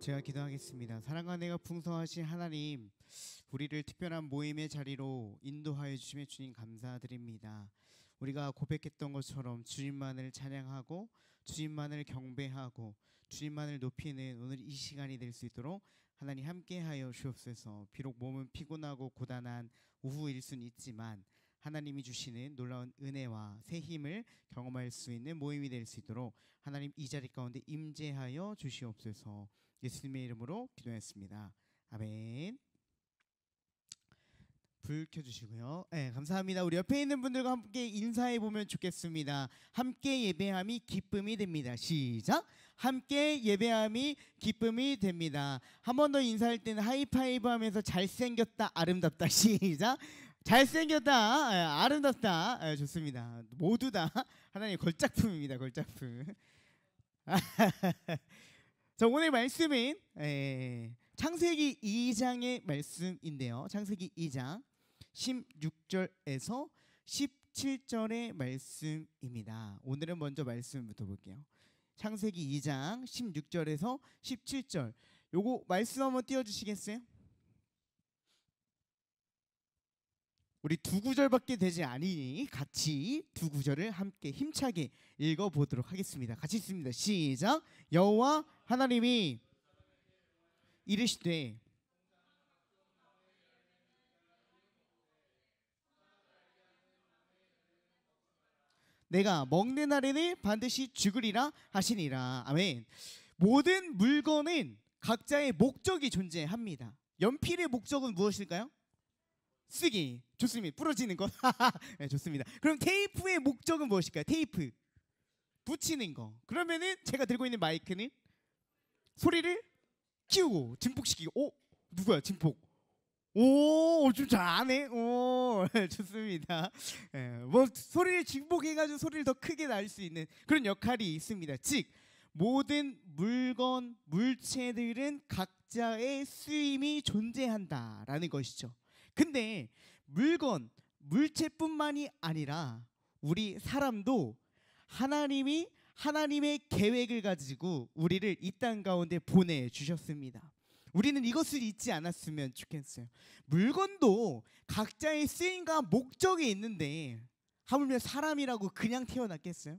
제가 기도하겠습니다. 사랑과 은혜가 풍성하신 하나님, 우리를 특별한 모임의 자리로 인도하여 주심에 주님 감사드립니다. 우리가 고백했던 것처럼 주님만을 찬양하고 주님만을 경배하고 주님만을 높이는 오늘 이 시간이 될 수 있도록 하나님 함께하여 주옵소서. 비록 몸은 피곤하고 고단한 오후일 수는 있지만 하나님이 주시는 놀라운 은혜와 새 힘을 경험할 수 있는 모임이 될 수 있도록 하나님 이 자리 가운데 임재하여 주시옵소서. 예수님의 이름으로 기도했습니다. 아멘. 불 켜주시고요. 네, 감사합니다. 우리 옆에 있는 분들과 함께 인사해 보면 좋겠습니다. 함께 예배함이 기쁨이 됩니다. 시작. 함께 예배함이 기쁨이 됩니다. 한 번 더 인사할 때는 하이파이브 하면서 잘생겼다 아름답다. 시작. 잘생겼다 아름답다. 좋습니다. 모두 다 하나님의 걸작품입니다. 걸작품. 자, 오늘 말씀은 창세기 2장의 말씀인데요. 창세기 2장 16절에서 17절의 말씀입니다. 오늘은 먼저 말씀부터 볼게요. 창세기 2장 16절에서 17절. 요거 말씀 한번 띄워주시겠어요? 우리 두 구절밖에 되지 않으니 같이 두 구절을 함께 힘차게 읽어보도록 하겠습니다. 같이 읽습니다. 시작. 여호와 하나님이 이르시되 내가 먹는 날에는 반드시 죽으리라 하시니라. 아멘. 모든 물건은 각자의 목적이 존재합니다. 연필의 목적은 무엇일까요? 쓰기. 좋습니다. 부러지는 것. 네, 좋습니다. 그럼 테이프의 목적은 무엇일까요? 테이프. 붙이는 거. 그러면은 제가 들고 있는 마이크는 소리를 키우고 증폭시키고. 오, 누구야? 증폭. 오, 좀 잘하네. 오, 좋습니다. 뭐 소리를 증폭해가지고 소리를 더 크게 날 수 있는 그런 역할이 있습니다. 즉 모든 물건, 물체들은 각자의 쓰임이 존재한다라는 것이죠. 근데 물건, 물체뿐만이 아니라 우리 사람도 하나님이 하나님의 계획을 가지고 우리를 이 땅 가운데 보내주셨습니다. 우리는 이것을 잊지 않았으면 좋겠어요. 물건도 각자의 쓰임과 목적이 있는데 하물며 사람이라고 그냥 태어났겠어요?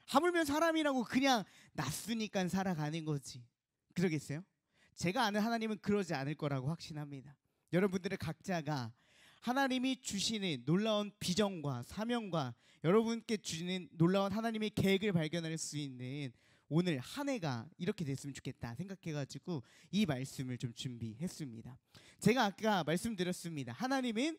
하물며 사람이라고 그냥 났으니까 살아가는 거지. 그러겠어요? 제가 아는 하나님은 그러지 않을 거라고 확신합니다. 여러분들의 각자가 하나님이 주시는 놀라운 비전과 사명과 여러분께 주시는 놀라운 하나님의 계획을 발견할 수 있는 오늘 한 해가 이렇게 됐으면 좋겠다 생각해가지고 이 말씀을 좀 준비했습니다. 제가 아까 말씀드렸습니다. 하나님은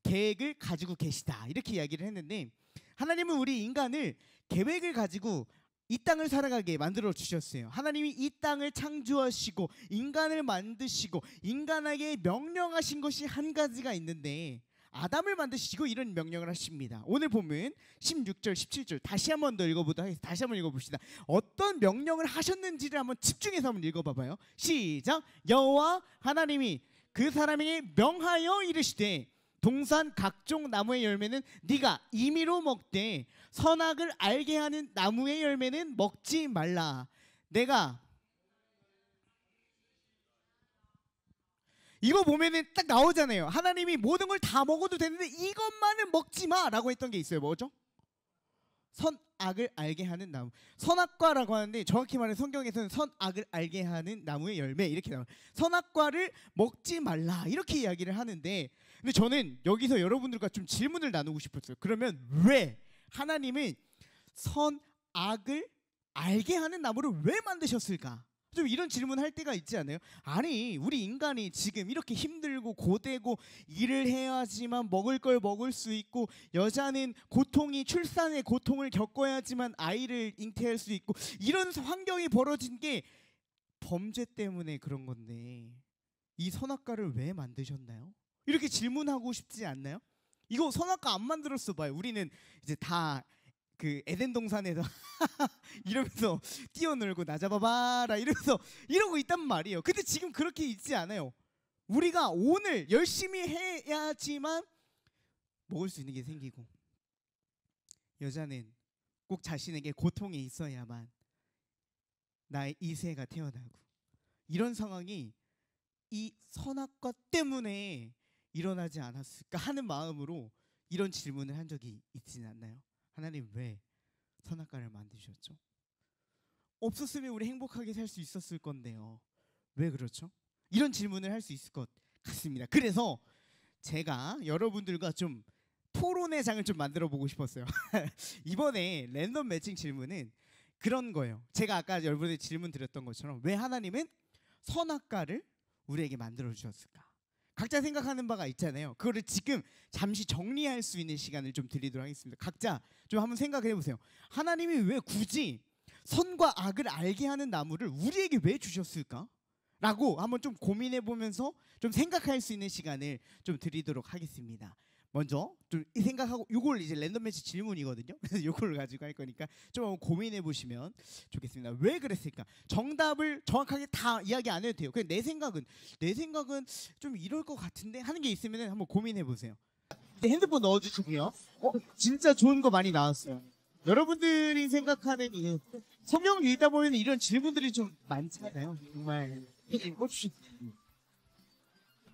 계획을 가지고 계시다 이렇게 이야기를 했는데 하나님은 우리 인간을 계획을 가지고 이 땅을 살아가게 만들어 주셨어요. 하나님이 이 땅을 창조하시고 인간을 만드시고 인간에게 명령하신 것이 한 가지가 있는데 아담을 만드시고 이런 명령을 하십니다. 오늘 보면 16절 17절 다시 한번 더 읽어보도록 하겠습니다. 다시 한번 읽어봅시다. 어떤 명령을 하셨는지를 한번 집중해서 한번 읽어봐봐요. 시작. 여호와 하나님이 그 사람에게 명하여 이르시되 동산 각종 나무의 열매는 네가 임의로 먹되 선악을 알게 하는 나무의 열매는 먹지 말라. 내가 이거 보면은 딱 나오잖아요. 하나님이 모든 걸 다 먹어도 되는데 이것만은 먹지 마라고 했던 게 있어요. 뭐죠? 선악을 알게 하는 나무. 선악과라고 하는데 정확히 말해 성경에서는 선악을 알게 하는 나무의 열매 이렇게 나와요. 선악과를 먹지 말라 이렇게 이야기를 하는데 근데 저는 여기서 여러분들과 좀 질문을 나누고 싶었어요. 그러면 왜 하나님은 선악을 알게 하는 나무를 왜 만드셨을까? 좀 이런 질문 할 때가 있지 않아요? 아니 우리 인간이 지금 이렇게 힘들고 고되고 일을 해야지만 먹을 걸 먹을 수 있고 여자는 고통이 출산의 고통을 겪어야지만 아이를 잉태할 수 있고 이런 환경이 벌어진 게 범죄 때문에 그런 건데 이 선악과를 왜 만드셨나요? 이렇게 질문하고 싶지 않나요? 이거 선악과 안 만들었어 봐요. 우리는 이제 다 그 에덴 동산에서 이러면서 뛰어놀고 나 잡아봐라 이러면서 이러고 있단 말이에요. 근데 지금 그렇게 있지 않아요. 우리가 오늘 열심히 해야지만 먹을 수 있는 게 생기고 여자는 꼭 자신에게 고통이 있어야만 나의 이세가 태어나고 이런 상황이 이 선악과 때문에 일어나지 않았을까 하는 마음으로 이런 질문을 한 적이 있지는 않나요? 하나님 왜 선악과를 만드셨죠? 없었으면 우리 행복하게 살 수 있었을 건데요. 왜 그렇죠? 이런 질문을 할 수 있을 것 같습니다. 그래서 제가 여러분들과 좀 토론의 장을 좀 만들어 보고 싶었어요. 이번에 랜덤 매칭 질문은 그런 거예요. 제가 아까 여러분들 질문 드렸던 것처럼 왜 하나님은 선악과를 우리에게 만들어 주셨을까? 각자 생각하는 바가 있잖아요. 그거를 지금 잠시 정리할 수 있는 시간을 좀 드리도록 하겠습니다. 각자 좀 한번 생각해 보세요. 하나님이 왜 굳이 선과 악을 알게 하는 나무를 우리에게 왜 주셨을까? 라고 한번 좀 고민해 보면서 좀 생각할 수 있는 시간을 좀 드리도록 하겠습니다. 먼저 좀 생각하고, 이걸 이제 랜덤 매치 질문이거든요. 그래서 이걸 가지고 할 거니까 좀 한번 고민해 보시면 좋겠습니다. 왜 그랬을까? 정답을 정확하게 다 이야기 안 해도 돼요. 그냥 내 생각은 좀 이럴 것 같은데 하는 게 있으면 한번 고민해 보세요. 핸드폰 넣어주시고요. 진짜 좋은 거 많이 나왔어요. 여러분들이 생각하는 이 성경 읽다 보면 이런 질문들이 좀 많잖아요. 정말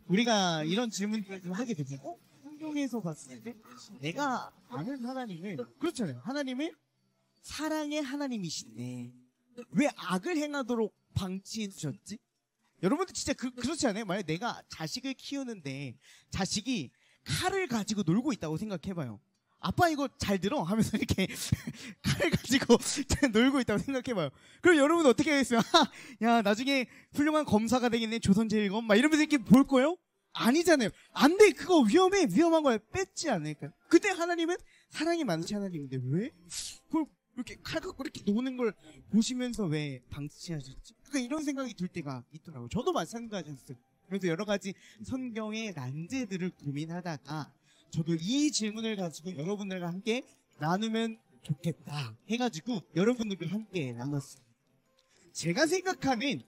우리가 이런 질문들을 좀 하게 되죠. 성경에서 봤을 때 내가 아는 하나님은 그렇잖아요. 하나님은 사랑의 하나님이신데 왜 악을 행하도록 방치해 두셨지? 여러분들 진짜 그렇지 않아요? 만약 내가 자식을 키우는데 자식이 칼을 가지고 놀고 있다고 생각해봐요. 아빠 이거 잘 들어 하면서 이렇게 칼을 가지고 놀고 있다고 생각해봐요. 그럼 여러분은 어떻게 하겠어요? 야 나중에 훌륭한 검사가 되겠네, 조선제일검 막 이러면서 이렇게 볼 거예요? 아니잖아요. 안 돼, 그거 위험해, 위험한 걸 뺐지 않을까요? 그때 하나님은 사랑이 많으신 하나님인데 왜 그걸 이렇게 칼 갖고 이렇게 노는 걸 보시면서 왜 방치하셨지? 그러니까 이런 생각이 들 때가 있더라고요. 저도 마찬가지였어요. 그래서 여러 가지 성경의 난제들을 고민하다가 저도 이 질문을 가지고 여러분들과 함께 나누면 좋겠다 해가지고 여러분들과 함께 나눴어요. 제가 생각하는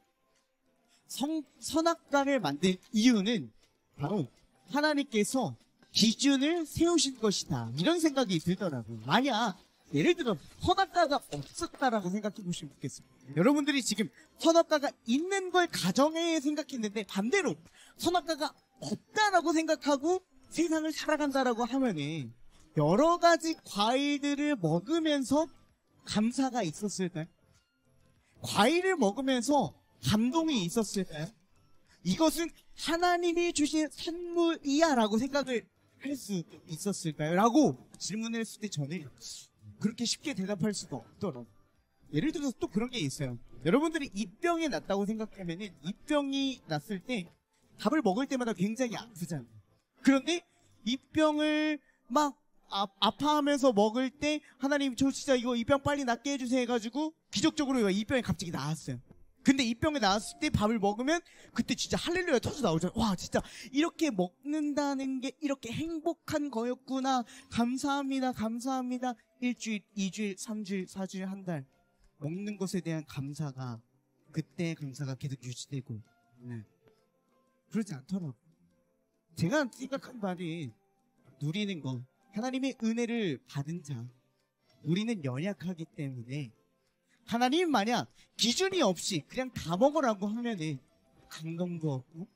선악과를 만든 이유는 바로 하나님께서 기준을 세우신 것이다, 이런 생각이 들더라고요. 만약 예를 들어 선악과가 없었다라고 생각해 보시면 좋겠습니다. 여러분들이 지금 선악과가 있는 걸 가정에 생각했는데 반대로 선악과가 없다라고 생각하고 세상을 살아간다라고 하면은 여러 가지 과일들을 먹으면서 감사가 있었을까요? 과일을 먹으면서 감동이 있었을까요? 이것은 하나님이 주신 선물이야 라고 생각을 할 수 있었을까요? 라고 질문을 했을 때 저는 그렇게 쉽게 대답할 수가 없더라고요. 예를 들어서 또 그런 게 있어요. 여러분들이 입병이 났다고 생각하면은 입병이 났을 때 밥을 먹을 때마다 굉장히 아프잖아요. 그런데 입병을 막 아파하면서 먹을 때 하나님 저 진짜 이거 입병 빨리 낫게 해주세요 해가지고 기적적으로 입병이 갑자기 나았어요. 근데 입병이 나왔을 때 밥을 먹으면 그때 진짜 할렐루야 터져 나오잖아요. 와 진짜 이렇게 먹는다는 게 이렇게 행복한 거였구나, 감사합니다 감사합니다. 일주일, 2주일, 3주일, 4주일, 한 달 먹는 것에 대한 감사가, 그때 감사가 계속 유지되고 그러지 않더라고요. 제가 생각한 바는 누리는 것, 하나님의 은혜를 받은 자, 우리는 연약하기 때문에 하나님 만약 기준이 없이 그냥 다 먹으라고 하면은 감동도 없고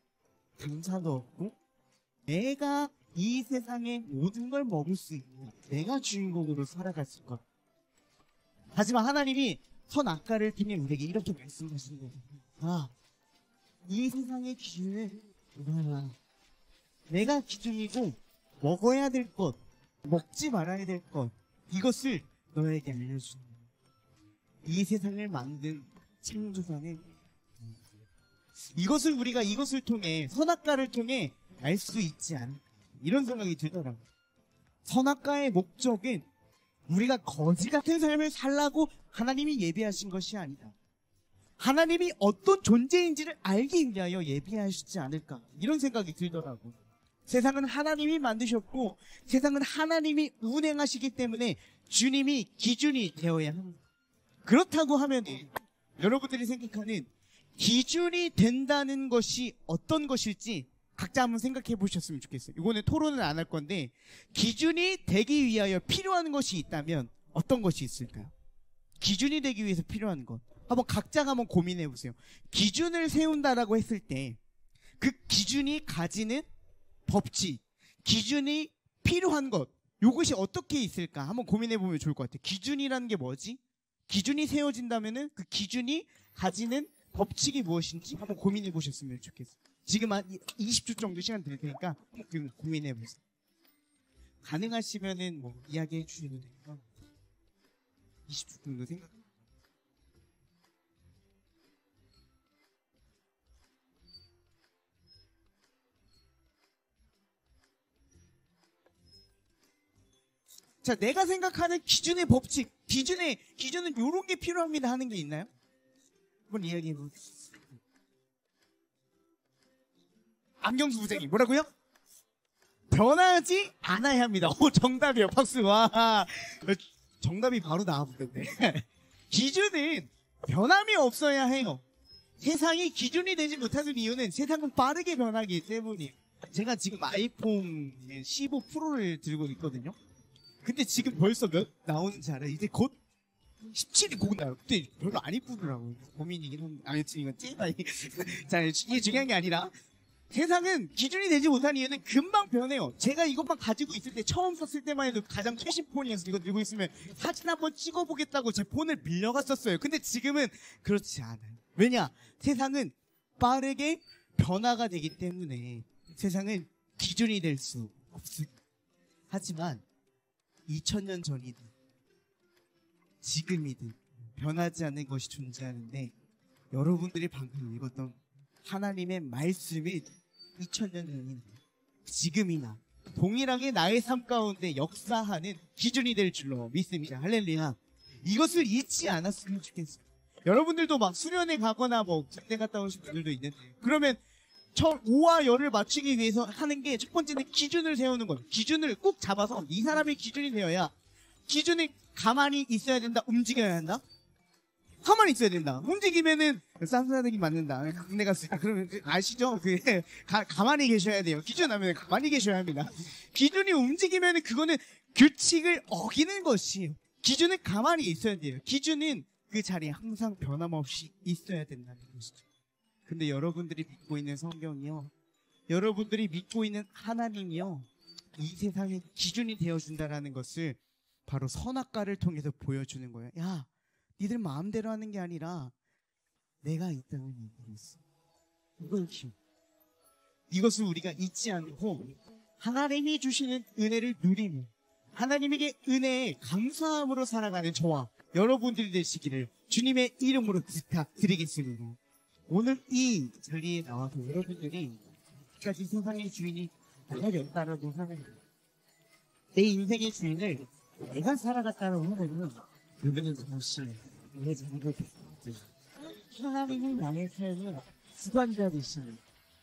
감사도 없고 내가 이 세상의 모든 걸 먹을 수 있는 내가 주인공으로 살아갔을 것. 하지만 하나님이 선악과를 통해 우리에게 이렇게 말씀하시는 거예요. 이 세상의 기준은 뭐야? 내가 기준이고 먹어야 될 것, 먹지 말아야 될 것, 이것을 너에게 알려주는 거예요. 이 세상을 만든 창조자는 우리가 이것을 통해, 선악과를 통해 알 수 있지 않을까, 이런 생각이 들더라고요. 선악과의 목적은 우리가 거지 같은 삶을 살라고 하나님이 예비하신 것이 아니다. 하나님이 어떤 존재인지를 알기 위하여 예비하시지 않을까, 이런 생각이 들더라고요. 세상은 하나님이 만드셨고 세상은 하나님이 운행하시기 때문에 주님이 기준이 되어야 합니다. 그렇다고 하면 여러분들이 생각하는 기준이 된다는 것이 어떤 것일지 각자 한번 생각해 보셨으면 좋겠어요. 이거는 토론을 안 할 건데, 기준이 되기 위하여 필요한 것이 있다면 어떤 것이 있을까요? 기준이 되기 위해서 필요한 것. 한번 각자가 한번 고민해 보세요. 기준을 세운다라고 했을 때 그 기준이 가지는 법칙, 기준이 필요한 것, 이것이 어떻게 있을까 한번 고민해 보면 좋을 것 같아요. 기준이라는 게 뭐지? 기준이 세워진다면은 그 기준이 가지는 법칙이 무엇인지 한번 고민해 보셨으면 좋겠어요. 지금 한 20초 정도 시간 드릴 테니까 한번 고민해 보세요. 가능하시면은 뭐 이야기해 주시면 되니까 20초 정도 생각. 자, 내가 생각하는 기준의 법칙, 기준은 요런 게 필요합니다 하는 게 있나요? 한번 이야기해 보세요. 안경수 부장님, 뭐라고요? 변하지 않아야 합니다. 오, 정답이요. 박수. 와. 정답이 바로 나와보던데. 기준은 변함이 없어야 해요. 세상이 기준이 되지 못하는 이유는 세상은 빠르게 변하기 때문이에요. 제가 지금 아이폰 15 프로를 들고 있거든요. 근데 지금 벌써 몇 나오는지 알아요? 이제 곧 17이 곧 나요. 근데 별로 안 이쁘더라고요. 고민이긴 한데. 아니, 이건 찐아이. 자, 이게 중요한 게 아니라 세상은 기준이 되지 못한 이유는 금방 변해요. 제가 이것만 가지고 있을 때 처음 썼을 때만 해도 가장 최신 폰이어서 이거 들고 있으면 사진 한번 찍어보겠다고 제 폰을 빌려갔었어요. 근데 지금은 그렇지 않아요. 왜냐? 세상은 빠르게 변화가 되기 때문에 세상은 기준이 될 수 없어요. 하지만 2000년 전이든 지금이든 변하지 않는 것이 존재하는데 여러분들이 방금 읽었던 하나님의 말씀이 2000년 전이나 지금이나 동일하게 나의 삶 가운데 역사하는 기준이 될 줄로 믿습니다. 할렐루야. 이것을 잊지 않았으면 좋겠어요. 여러분들도 막 수련회 가거나 뭐 군대 갔다 오신 분들도 있는데 그러면 오와 열을 맞추기 위해서 하는 게 첫 번째는 기준을 세우는 거예요. 기준을 꼭 잡아서 이 사람의 기준이 되어야 기준이 가만히 있어야 된다. 움직여야 한다. 가만히 있어야 된다. 움직이면은 쌈싸대기 맞는다. 군대 갔을 때 그러면 아시죠? 가만히 계셔야 돼요. 기준 하면 가만히 계셔야 합니다. 기준이 움직이면은 그거는 규칙을 어기는 것이에요. 기준은 가만히 있어야 돼요. 기준은 그 자리에 항상 변함없이 있어야 된다는 것이죠. 근데 여러분들이 믿고 있는 성경이요, 여러분들이 믿고 있는 하나님이요, 이 세상의 기준이 되어준다라는 것을 바로 선악과를 통해서 보여주는 거예요. 야, 니들 마음대로 하는 게 아니라 내가 이 땅을 만들었어. 이것을 우리가 잊지 않고 하나님이 주시는 은혜를 누리며 하나님에게 은혜에 감사함으로 살아가는 저와 여러분들이 되시기를 주님의 이름으로 부탁드리겠습니다. 오늘 이 자리에 나와서 여러분들이 까지 세상의 주인이 내가 됐다라고 하는 내 인생의 주인을 내가 살아갔다라고 하면 그분은 무엇이 내 자리가 됐습니다. 하나님이 나의 삶의 주관자 되시는,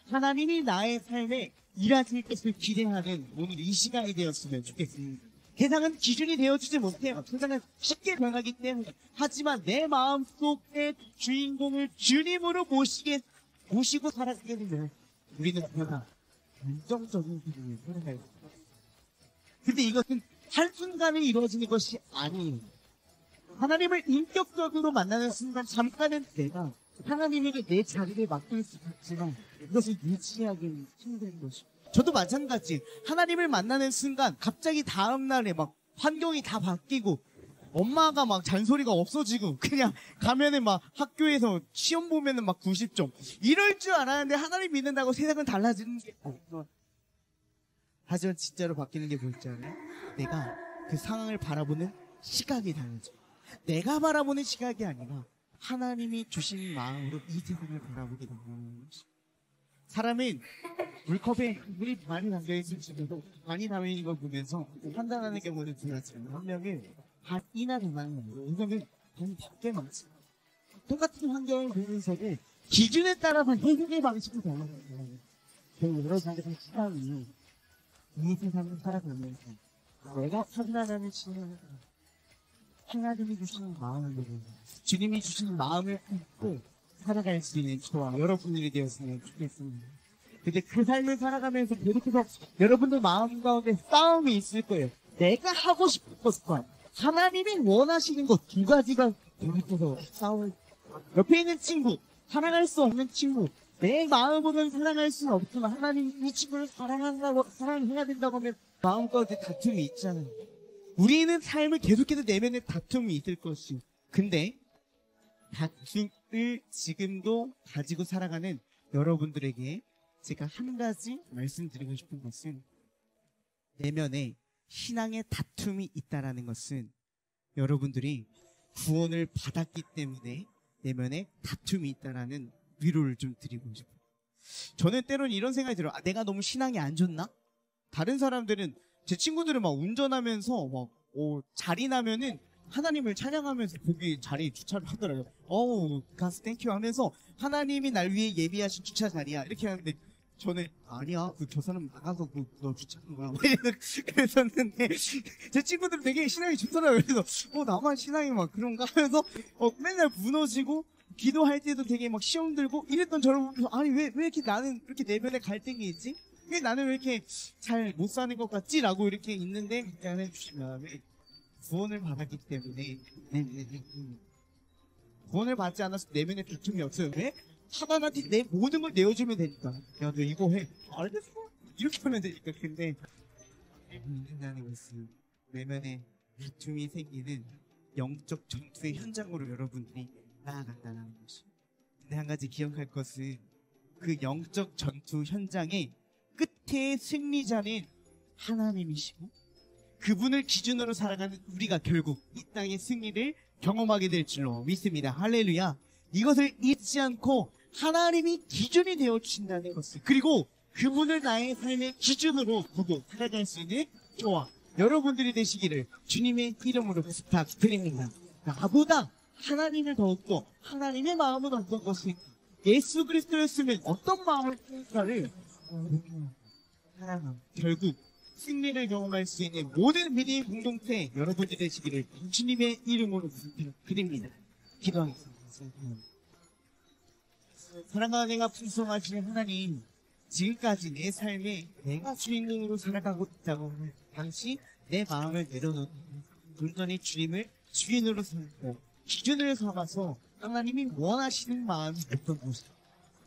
하나님이 나의 삶에 일하실 것을 기대하는 오늘 이 시간이 되었으면 좋겠습니다. 세상은 기준이 되어주지 못해요. 세상은 쉽게 변하기 때문에. 하지만 내 마음속의 주인공을 주님으로 모시고 살아가게 되면 우리는 변화, 안정적인 기준을 살아가야 됩니다. 근데 이것은 한순간에 이루어지는 것이 아니에요. 하나님을 인격적으로 만나는 순간 잠깐은 내가 하나님에게 내 자리를 맡길 수 있지만 이것을 유지하기는 힘든 것이죠. 저도 마찬가지. 하나님을 만나는 순간 갑자기 다음날에 막 환경이 다 바뀌고 엄마가 막 잔소리가 없어지고 그냥 가면은 막 학교에서 시험 보면은 막 90점 이럴 줄 알았는데 하나님 믿는다고 세상은 달라지는 게 없어. 하지만 진짜로 바뀌는 게 뭔지 알아요? 내가 그 상황을 바라보는 시각이 달라져. 내가 바라보는 시각이 아니라 하나님이 주신 마음으로 이 세상을 바라보게 되는 것이. 사람은 물컵에 물이 많이 담겨있을지도 많이 담겨있는 걸 보면서 판단하는 경우는 드물지만 한 명은 반이나 더 많은 거예요. 이거는 돈이 밖에 많지. 똑같은 환경을 보면서도 기준에 따라서 해석의 방식이 달라져요. 여러 가지 시간이 이 세상을 살아가면서 내가 판단하는 시간을 하나님이 주시는 마음을 보고 주님이 주시는 마음을 품고 살아갈 수 있는 저와 여러분들이 되었으면 좋겠습니다. 근데 그 삶을 살아가면서 계속해서 여러분들 마음 가운데 싸움이 있을 거예요. 내가 하고 싶은 것과 하나님이 원하시는 것 두 가지가 계속해서 싸울 옆에 있는 친구, 사랑할 수 없는 친구, 내 마음으로는 사랑할 수는 없지만 하나님 이 친구를 사랑한다고, 사랑해야 된다고 하면 마음가운데 다툼이 있잖아요. 우리는 삶을 계속해서 내면에 다툼이 있을 것이요. 근데 다툼을 지금도 가지고 살아가는 여러분들에게 제가 한 가지 말씀드리고 싶은 것은, 내면에 신앙의 다툼이 있다라는 것은 여러분들이 구원을 받았기 때문에 내면에 다툼이 있다라는 위로를 좀 드리고 싶어요. 저는 때로는 이런 생각이 들어요. 내가 너무 신앙이 안 좋나? 다른 사람들은, 제 친구들은 막 운전하면서 막 자리 나면은 하나님을 찬양하면서 거기 자리에 주차를 하더라고요. 가스 땡큐 하면서 하나님이 날 위해 예비하신 주차 자리야 이렇게 하는데, 저는 아니야, 저 사람 나가서 너 주차한 거야 그랬었는데, 제 친구들은 되게 신앙이 좋더라고요. 그래서 나만 신앙이 막 그런가 하면서 맨날 무너지고, 기도할 때도 되게 막 시험 들고 이랬던 저를 보면서, 아니 왜 이렇게 나는 이렇게 내면에 갈등이 있지? 왜 나는 왜 이렇게 잘 못 사는 것 같지? 라고 이렇게 있는데, 그냥 해주시면 구원을 받았기 때문에 구원을 받지 않아서 내면에 다툼이 없어요. 왜? 사단한테 내 모든 걸 내어주면 되니까. 야, 너 이거 해. 알겠어? 이렇게 하면 되니까. 근데 문제라는 것은 내면에 다툼이 생기는 영적 전투의 현장으로 여러분들이 나아간다는 것이. 근데 한 가지 기억할 것은, 그 영적 전투 현장의 끝에 승리자는 하나님이시고, 그분을 기준으로 살아가는 우리가 결국 이 땅의 승리를 경험하게 될 줄로 믿습니다. 할렐루야. 이것을 잊지 않고 하나님이 기준이 되어 주신다는 것을, 그리고 그분을 나의 삶의 기준으로 보고 살아갈 수 있는 저와 여러분들이 되시기를 주님의 이름으로 부탁드립니다. 나보다 하나님을 더욱더, 하나님의 마음은 어떤 것인가, 예수 그리스도였으면 어떤 마음을 품을까를 사랑함. 결국 승리를 경험할 수 있는 모든 믿음의 공동체 여러분들이 되시기를 주님의 이름으로 부탁드립니다. 기도하겠습니다. 사랑하는 내가 풍성하시는 하나님, 지금까지 내 삶에 내가 주인공으로 살아가고 있다고 하는 당시 내 마음을 내려놓고 온전히 주님을 주인으로 삼고 기준을 삼아서 하나님이 원하시는 마음이 어떤 것일까,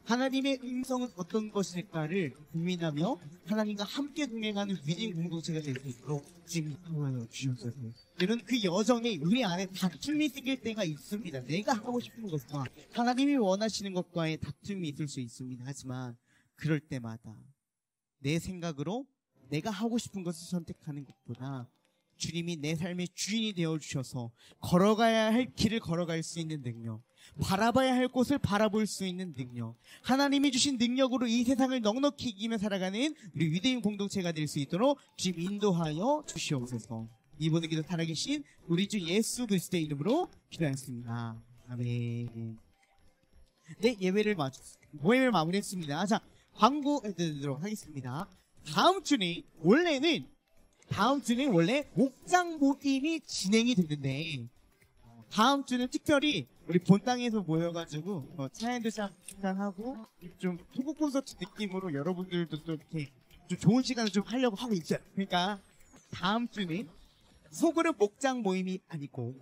하나님의 음성은 어떤 것일까를 고민하며 하나님과 함께 동행하는 믿음 공동체가 될 수 있도록 지금 도와주시옵소서. 이런 그 여정에 우리 안에 다툼이 생길 때가 있습니다. 내가 하고 싶은 것과 하나님이 원하시는 것과의 다툼이 있을 수 있습니다. 하지만 그럴 때마다 내 생각으로 내가 하고 싶은 것을 선택하는 것보다 주님이 내 삶의 주인이 되어주셔서 걸어가야 할 길을 걸어갈 수 있는 능력, 바라봐야 할 곳을 바라볼 수 있는 능력, 하나님이 주신 능력으로 이 세상을 넉넉히 이기며 살아가는 우리 위대인 공동체가 될 수 있도록 주님 인도하여 주시옵소서. 이 모든 기도 살아계신 우리 주 예수 그리스도의 이름으로 기도하였습니다. 아멘. 네, 모임을 마무리했습니다. 자, 광고 드리도록 하겠습니다. 다음 주는 원래 목장 모임이 진행이 되는데, 다음 주는 특별히 우리 본당에서 모여가지고 차연도 잠깐하고 좀 토크 콘서트 느낌으로 여러분들도 또 이렇게 좀 좋은 시간을 좀 하려고 하고 있어요. 그러니까 다음 주는 소그룹 목장 모임이 아니고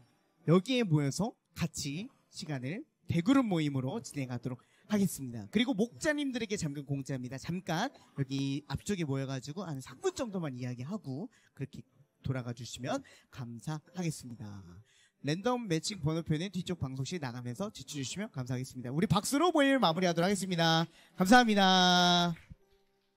여기에 모여서 같이 시간을 대그룹 모임으로 진행하도록 하겠습니다. 그리고 목자님들에게 잠깐 공지합니다. 잠깐 여기 앞쪽에 모여가지고 한 3분 정도만 이야기하고 그렇게 돌아가 주시면 감사하겠습니다. 랜덤 매칭 번호표는 뒤쪽 방송실 나가면서 지쳐주시면 감사하겠습니다. 우리 박수로 모임을 마무리하도록 하겠습니다. 감사합니다.